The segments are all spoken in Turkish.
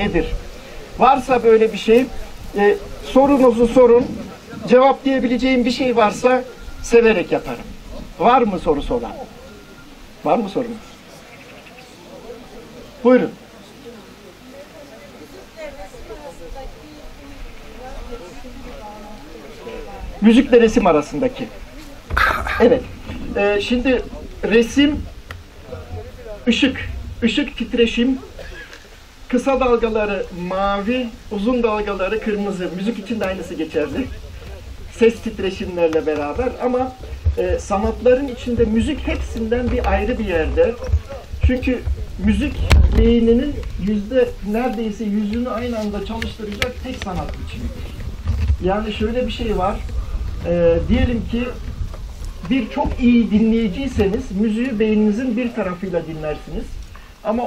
nedir? Varsa böyle bir şey, sorunuzu sorun, cevaplayabileceğim bir şey varsa severek yaparım. Var mı sorusu olan? Var mı sorunuz? Buyurun. Müzikle resim arasındaki. Evet. Şimdi resim, ışık titreşim, kısa dalgaları mavi, uzun dalgaları kırmızı. Müzik için de aynısı geçerli. Ses titreşimlerle beraber ama sanatların içinde müzik hepsinden bir ayrı bir yerde. Çünkü müzik beyninin neredeyse yüzünü aynı anda çalıştıracak tek sanat biçimidir. Yani şöyle bir şey var. Diyelim ki bir çok iyi dinleyiciyseniz müziği beyninizin bir tarafıyla dinlersiniz. Ama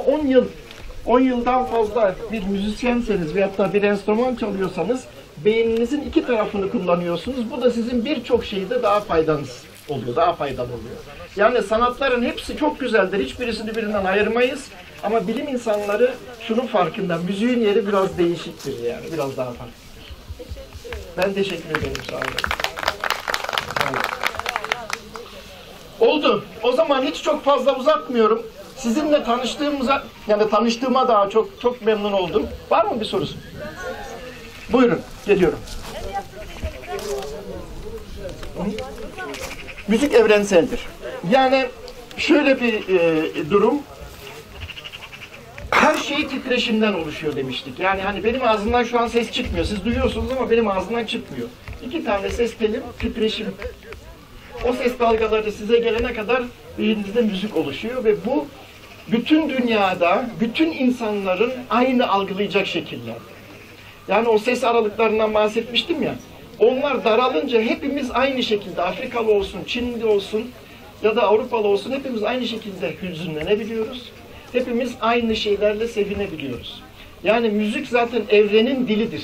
10 yıldan fazla bir müzisyenseniz veyahut da bir enstrüman çalıyorsanız beyninizin iki tarafını kullanıyorsunuz. Bu da sizin birçok şeyde daha faydalı oluyor. Yani sanatların hepsi çok güzeldir. Hiçbirisini birinden ayırmayız. Ama bilim insanları şunun farkında. Müziğin yeri biraz değişiktir yani. Biraz daha farklıdır. Ben teşekkür ederim. Sağ olun. Oldu. O zaman hiç çok fazla uzatmıyorum. Sizinle tanıştığıma daha çok memnun oldum. Var mı bir sorusu? Buyurun, geliyorum. Müzik evrenseldir. Yani şöyle bir durum. Her şey titreşimden oluşuyor demiştik. Yani hani benim ağzımdan şu an ses çıkmıyor. Siz duyuyorsunuz ama benim ağzımdan çıkmıyor. 2 tane ses telim titreşim. O ses dalgaları size gelene kadar beyninizde müzik oluşuyor ve bu bütün dünyada, bütün insanların aynı algılayacak şekiller. Yani o ses aralıklarından bahsetmiştim ya, onlar daralınca hepimiz aynı şekilde, Afrikalı olsun, Çinli olsun ya da Avrupalı olsun, hepimiz aynı şekilde hüzünlenebiliyoruz. Hepimiz aynı şeylerle sevinebiliyoruz. Yani müzik zaten evrenin dilidir.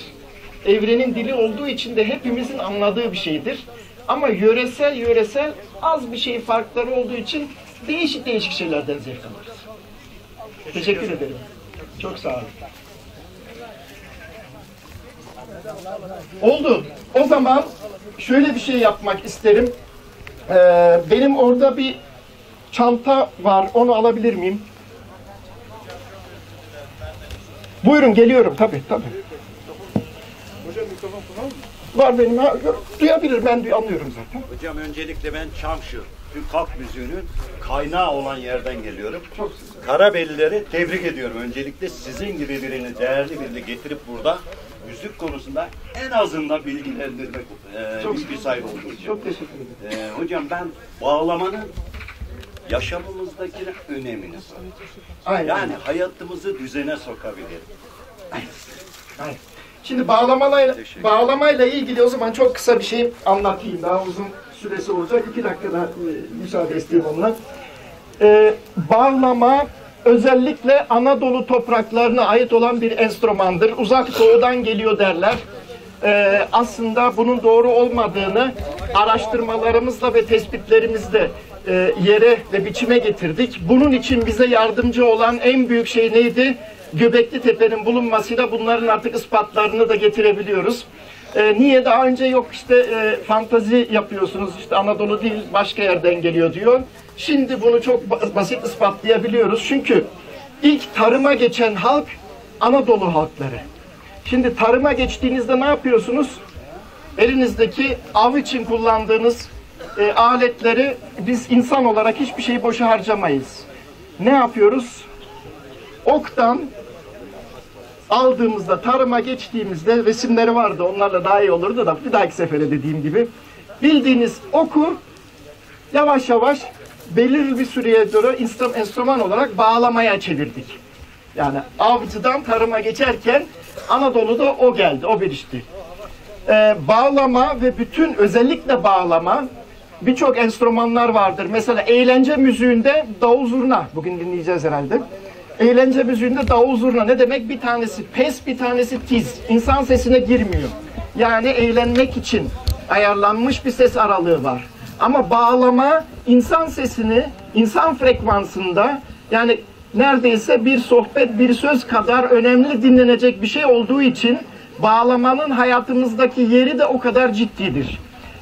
Evrenin dili olduğu için de hepimizin anladığı bir şeydir. Ama yöresel az bir şey farkları olduğu için değişik şeylerden zevk alırız. Teşekkür ederim. Çok sağ olun. Oldu. O zaman şöyle bir şey yapmak isterim. Benim orada bir çanta var. Onu alabilir miyim? Buyurun, geliyorum. Tabii. Hocam mikrofon kullanır mı? Var benim. Duyabilir. Ben anlıyorum zaten. Hocam öncelikle ben Çamşı, Türk halk müziğinin kaynağı olan yerden geliyorum. Çok Karabelileri tebrik ediyorum. Öncelikle sizin gibi birini, değerli birini getirip burada müzik konusunda en azından bilgilendirmek bilgi sahibi olduğu için. Çok teşekkür ederim. Hocam ben bağlamanın yaşamımızdaki önemini sanıyorum. Aynen. Yani hayatımızı düzene sokabilir. Aynen. Şimdi bağlamayla ilgili o zaman çok kısa bir şey anlatayım. Daha uzun süresi olacak. 2 dakikada müsaade isteyeyim onunla. Bağlama özellikle Anadolu topraklarına ait olan bir enstrümandır. Uzak doğudan geliyor derler. Aslında bunun doğru olmadığını araştırmalarımızla ve tespitlerimizle yere ve biçime getirdik. Bunun için bize yardımcı olan en büyük şey neydi? Göbekli Tepe'nin bulunmasıyla bunların artık ispatlarını da getirebiliyoruz. Niye daha önce yok işte fantazi yapıyorsunuz, işte Anadolu değil başka yerden geliyor diyor. Şimdi bunu çok basit ispatlayabiliyoruz. Çünkü ilk tarıma geçen halk Anadolu halkları. Şimdi tarıma geçtiğinizde ne yapıyorsunuz? Elinizdeki av için kullandığınız aletleri biz insan olarak hiçbir şeyi boşa harcamayız. Ne yapıyoruz? Oktan aldığımızda, tarıma geçtiğimizde resimleri vardı, onlarla daha iyi olurdu da bir dahaki sefere dediğim gibi bildiğiniz oku yavaş yavaş belirli bir süreye doğru enstrüman olarak bağlamaya çevirdik. Yani avcıdan tarıma geçerken Anadolu'da o geldi, o gelişti. Bağlama ve özellikle bağlama birçok enstrümanlar vardır. Mesela eğlence müziğinde davul zurna, bugün dinleyeceğiz herhalde. Eğlence müziğinde davul zurna ne demek? Bir tanesi pes, bir tanesi tiz. İnsan sesine girmiyor. Yani eğlenmek için ayarlanmış bir ses aralığı var. Ama bağlama insan sesini, insan frekansında yani neredeyse bir sohbet, bir söz kadar önemli dinlenecek bir şey olduğu için bağlamanın hayatımızdaki yeri de o kadar ciddidir.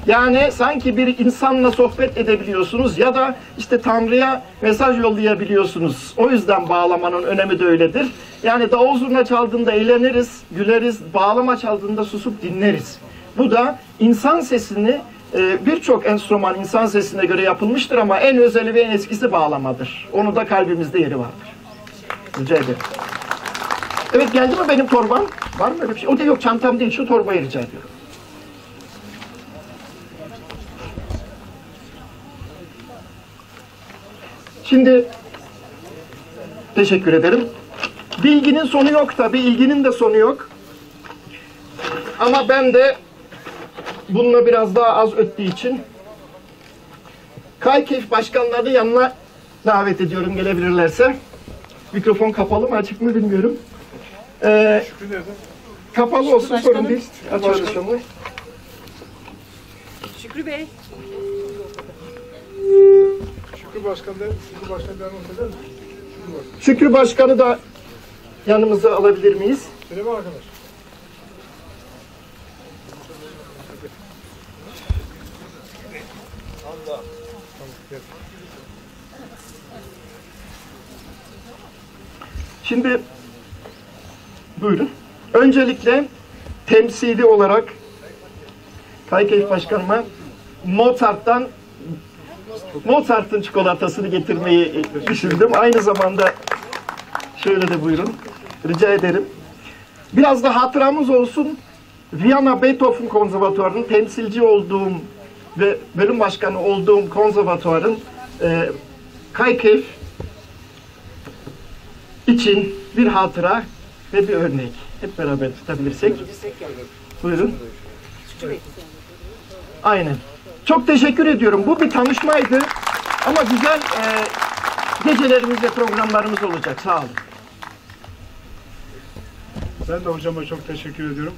Yani sanki bir insanla sohbet edebiliyorsunuz ya da işte Tanrı'ya mesaj yollayabiliyorsunuz. O yüzden bağlamanın önemi de öyledir. Yani davul zurna çaldığında eğleniriz, güleriz, bağlama çaldığında susup dinleriz. Bu da insan sesini, birçok enstrüman insan sesine göre yapılmıştır ama en özeli ve en eskisi bağlamadır. Onu da kalbimizde yeri vardır. Rica ederim. Evet, geldi mi benim torbam? Var mı öyle bir şey? O da yok, çantam değil, şu torbayı rica ediyorum. Şimdi teşekkür ederim. Bilginin sonu yok tabii, ilginin de sonu yok. Ama ben de bununla biraz daha az öttüğü için KAYKEF başkanlarını yanına davet ediyorum, gelebilirlerse. Mikrofon kapalı mı, açık mı bilmiyorum. Kapalı olsun, sorun değil. Açalım şimdi. Şükrü Bey. Şükrü Başkan devam eder mi? Şükrü Başkan'ı da yanımıza alabilir miyiz? Süleyman arkadaş. Şimdi buyurun. Öncelikle temsili olarak KAYKEF Başkanıma Mozart'ın çikolatasını getirmeyi düşündüm. Aynı zamanda şöyle de buyurun. Rica ederim. Biraz da hatıramız olsun. Viyana Beethoven Konservatuvarı'nın temsilci olduğum ve bölüm başkanı olduğum konservatuvarın KAYKEF için bir hatıra ve bir örnek. Hep beraber tutabilirsek. Buyurun. Aynen. Çok teşekkür ediyorum. Bu bir tanışmaydı. Ama güzel gecelerimiz ve programlarımız olacak. Sağ olun. Ben de hocama çok teşekkür ediyorum.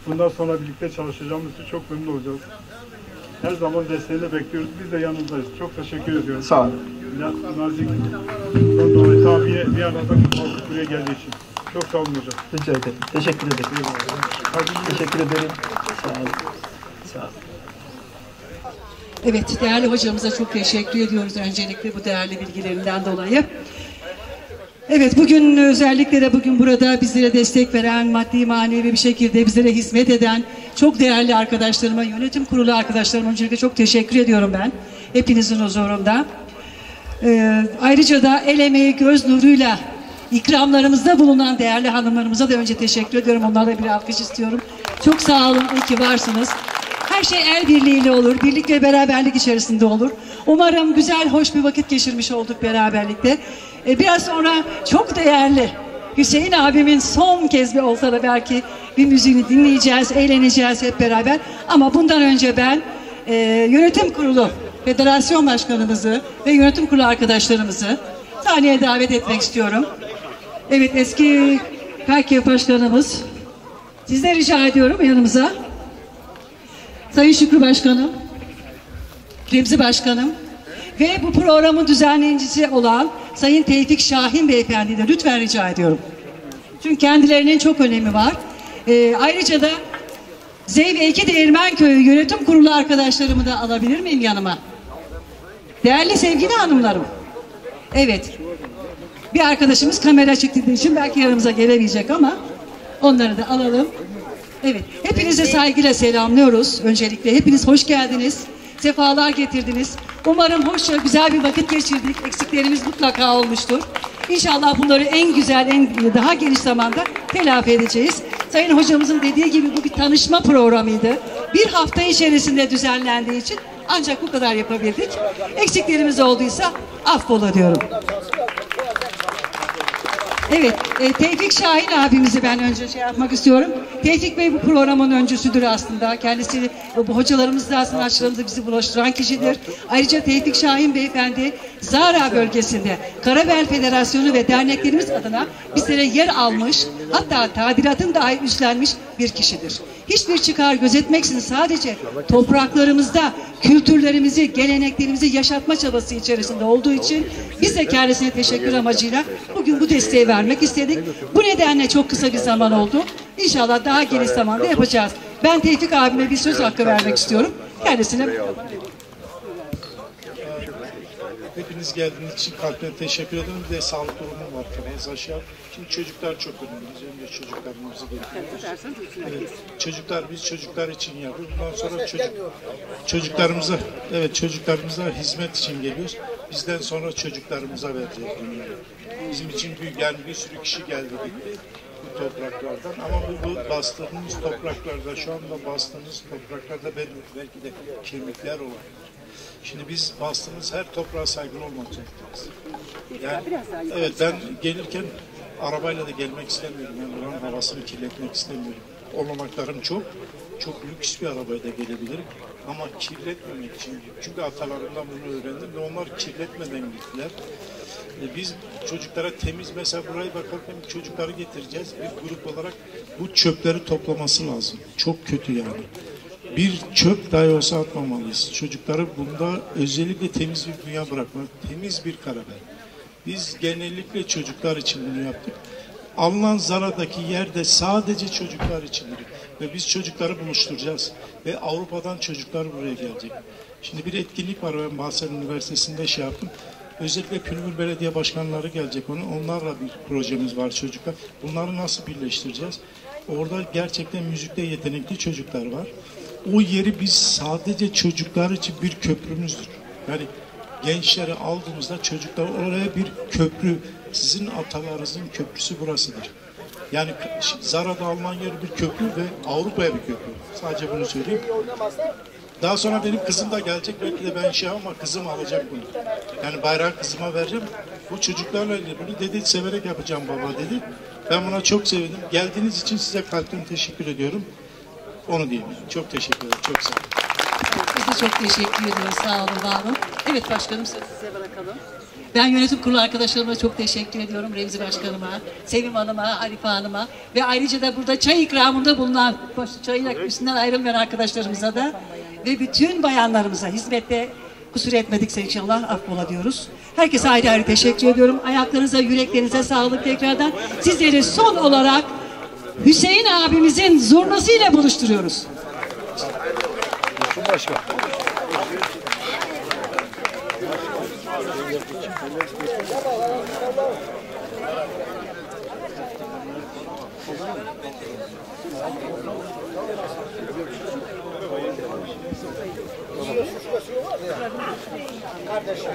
Bundan sonra birlikte çalışacağımız için çok memnun olacağız. Her zaman desteğini bekliyoruz. Biz de yanınızdayız. Çok teşekkür ediyorum. Sağ olun. Nazik dolayı tabiye bir arada kalkıp buraya geldiği için. Çok sağ olun hocam. Rica ederim. Teşekkür ederim. Teşekkür ederim. Sağ olun. Sağ olun. Evet, değerli hocamıza çok teşekkür ediyoruz öncelikle bu değerli bilgilerinden dolayı. Evet, bugün özellikle de bugün burada bizlere destek veren, maddi manevi bir şekilde bizlere hizmet eden çok değerli arkadaşlarıma, yönetim kurulu arkadaşlarıma öncelikle çok teşekkür ediyorum ben. Hepinizin huzurunda. Ayrıca da el emeği, göz nuruyla ikramlarımızda bulunan değerli hanımlarımıza da önce teşekkür ediyorum. Onlara bir alkış istiyorum. Çok sağ olun, iyi ki varsınız. Her şey el birliğiyle olur, birlik ve beraberlik içerisinde olur. Umarım güzel, hoş bir vakit geçirmiş olduk beraberlikte. Biraz sonra çok değerli Hüseyin abimin son kez bir olsa da belki bir müziğini dinleyeceğiz, eğleneceğiz hep beraber. Ama bundan önce ben yönetim kurulu, federasyon başkanımızı ve yönetim kurulu arkadaşlarımızı sahneye davet etmek istiyorum. Evet, eski KAYKEF başkanımız, sizden rica ediyorum yanımıza. Sayın Şükrü Başkanım, Remzi Başkanım ve bu programın düzenleyicisi olan Sayın Tevfik Şahin Beyefendi'yi de lütfen rica ediyorum. Çünkü kendilerinin çok önemi var. Ayrıca da Zeyve 2 Değirmenköyü Yönetim Kurulu arkadaşlarımı da alabilir miyim yanıma? Değerli sevgili hanımlarım. Evet. Bir arkadaşımız kamera çektiği için belki yanımıza gelemeyecek ama onları da alalım. Evet. Hepinize saygıyla selamlıyoruz öncelikle. Hepiniz hoş geldiniz. Sefalar getirdiniz. Umarım hoşça güzel bir vakit geçirdik. Eksiklerimiz mutlaka olmuştur. İnşallah bunları en güzel, daha geniş zamanda telafi edeceğiz. Sayın hocamızın dediği gibi bu bir tanışma programıydı. Bir hafta içerisinde düzenlendiği için ancak bu kadar yapabildik. Eksiklerimiz olduysa affola diyorum. Evet, Tevfik Şahin abimizi ben önce yapmak istiyorum. Tevfik Bey bu programın öncüsüdür aslında. Kendisi bu hocalarımızla, sanatçılarımızla bizi buluşturan kişidir. Ayrıca Tevfik Şahin Beyefendi Zara bölgesinde Karabel Federasyonu ve derneklerimiz adına bizlere yer almış, hatta tadilatın dahi üstlenmiş bir kişidir. Hiçbir çıkar gözetmeksizin sadece topraklarımızda kültürlerimizi, geleneklerimizi yaşatma çabası içerisinde olduğu için biz de kendisine teşekkür amacıyla bugün bu desteği vermek istedik. Bu nedenle çok kısa bir zaman oldu. İnşallah daha geniş zamanda yapacağız. Ben Tevfik abime bir söz hakkı vermek istiyorum. Kendisine hepiniz geldiğiniz için kalpten teşekkür ederim. Bir de sağlık durumu var. Kafamız aşağı. Şimdi çocuklar çok önemli. Biz önce çocuklarımızı getiriyoruz. Evet, biz çocuklar için yapıyoruz. Bundan sonra çocuklarımıza hizmet için geliyoruz. Bizden sonra çocuklarımıza vereceğiz bunları. Bizim için büyük, yani bir sürü kişi geldi gitti bu topraklardan, ama bu bastığımız topraklarda, şu anda bastığımız topraklarda belki de kemikler olan. Şimdi biz bastığımız her toprağa saygılı olmak zorundayız. Yani, evet, ben gelirken arabayla da gelmek istemiyorum. Yani buranın havasını kirletmek istemiyorum. Olanaklarım çok lüks bir arabayla gelebilirim. Ama kirletmemek için. Çünkü atalarımdan bunu öğrendim ve onlar kirletmeden gittiler. Biz çocuklara temiz, mesela buraya bakarken çocukları getireceğiz. Bir grup olarak bu çöpleri toplaması lazım. Çok kötü yani. Bir çöp dahi olsa atmamalıyız. Çocukları bunda özellikle temiz bir dünya bırakmak, temiz bir Karabel. Biz genellikle çocuklar için bunu yaptık. Alınan zaradaki yerde sadece çocuklar içindir. Ve biz çocukları buluşturacağız. Ve Avrupa'dan çocuklar buraya gelecek. Şimdi bir etkinlik var, ben Bahçeli Üniversitesi'nde yaptım. Özellikle Pülmül Belediye Başkanları gelecek. Onlarla bir projemiz var çocuklar. Bunları nasıl birleştireceğiz? Orada gerçekten müzikte yetenekli çocuklar var. O yeri biz sadece çocuklar için bir köprümüzdür. Yani gençleri aldığımızda çocuklar oraya bir köprü, sizin atalarınızın köprüsü burasıdır. Yani Zara'da alınan yer bir köprü ve Avrupa'ya bir köprü. Sadece bunu söyleyeyim. Daha sonra benim kızım da gelecek. Belki de ben ama kızım alacak bunu. Yani bayrağı kızıma vereceğim. Bu çocuklarla ilgili bunu dedi, severek yapacağım baba dedi. Ben buna çok sevindim. Geldiğiniz için size kalpten teşekkür ediyorum. Onu diyeyim. Çok teşekkür ederim. Çok sağ olun. Biz de çok teşekkür ediyoruz. Sağ olun, var olun. Evet başkanım, sözü size bırakalım. Ben yönetim kurulu arkadaşlarıma çok teşekkür ediyorum. Remzi Başkanıma, Sevim Hanım'a, Arife Hanım'a ve ayrıca da burada çay ikramında bulunan, çayın üstünden ayrılmayan arkadaşlarımıza da ve bütün bayanlarımıza hizmette kusur etmedikse inşallah affola diyoruz. Herkese ayrı ayrı teşekkür ediyorum. Ayaklarınıza, yüreklerinize sağlık tekrardan. Sizleri son olarak Hüseyin abimizin zurnasıyla buluşturuyoruz. Başkan. Kardeşim.